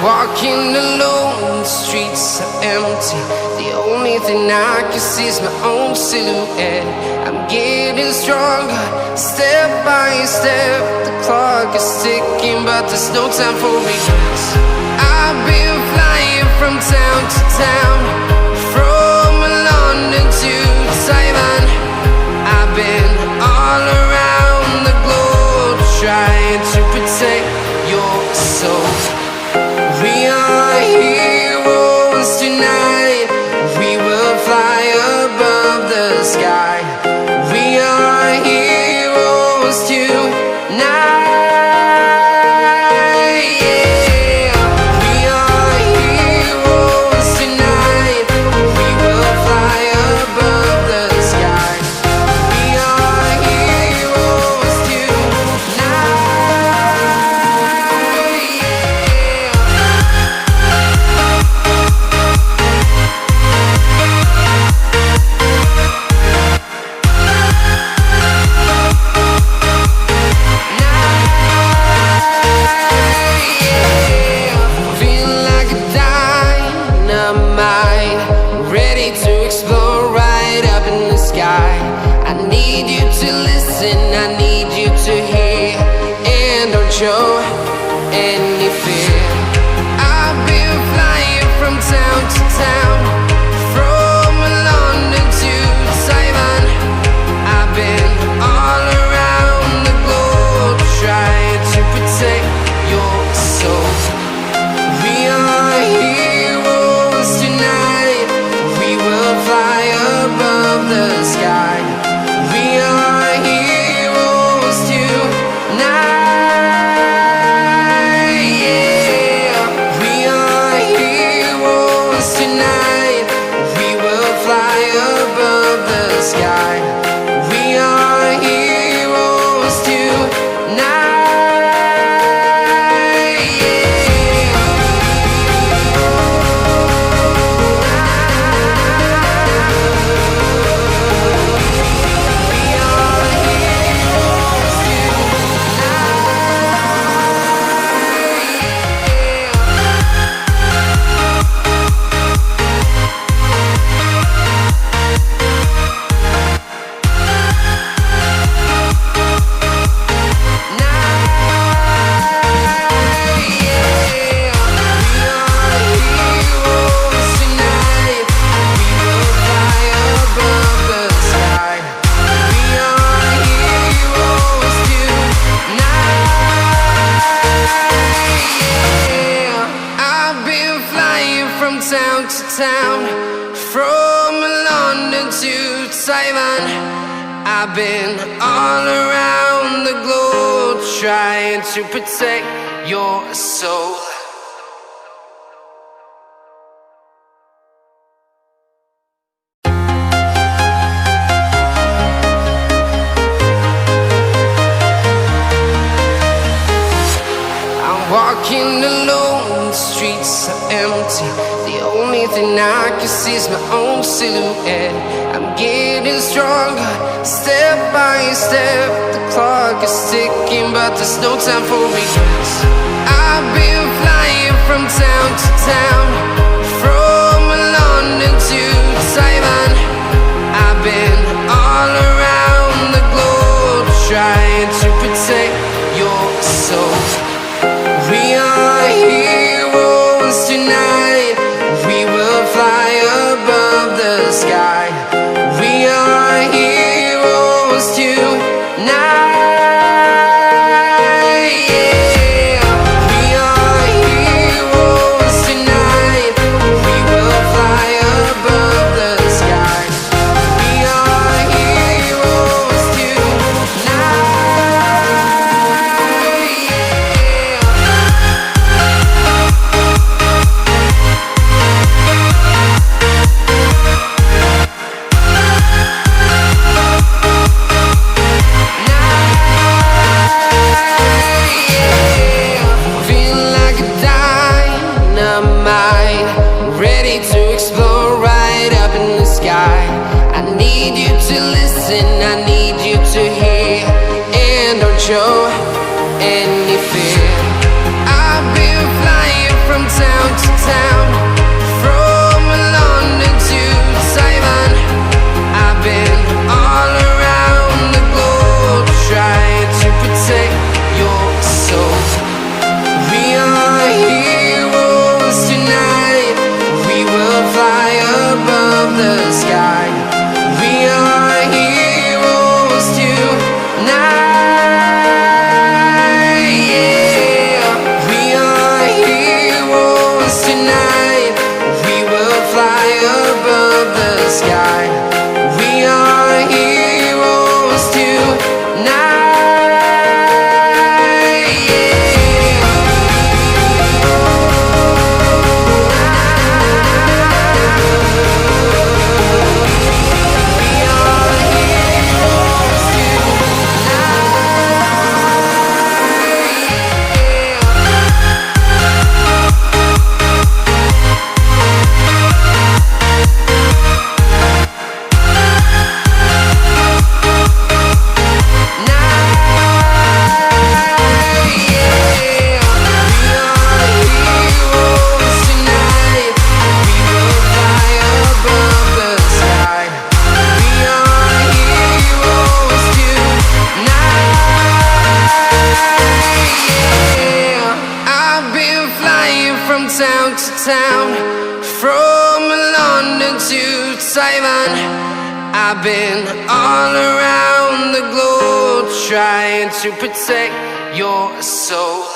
Walking alone, the streets are empty. The only thing I can see is my own silhouette. I'm getting stronger, step by step. The clock is ticking, but there's no time for regrets. I've been flying from town to town, from London to Taiwan. I've been all around the globe, trying to protect your soul. We are heroes tonight. We will fly above the sky. We are heroes tonight. Yeah. We are heroes tonight. We will fly above the sky. We are heroes tonight. I need you to hear and don't show any fear. I've been flying from town to town, from London to Taiwan. I've been all around the globe, trying to protect your soul. We are heroes tonight. We will fly above the sky. We are heroes tonight. Yeah. We are heroes tonight. We will fly above the sky. We are heroes tonight. Town to town, from London to Taiwan. I've been all around the globe, trying to protect your soul. I'm walking alone, the streets are empty. The only thing I can see is my own silhouette. I'm getting stronger, step by step. The clock is ticking, but there's no time for regrets. I've been flying from town to town, from London to Taiwan. I've been all around the globe, trying to protect your soul. We are heroes tonight. We will fly above the sky. We are heroes tonight. Yeah. We are town to town, from London to Taiwan. I've been all around the globe trying to protect your soul.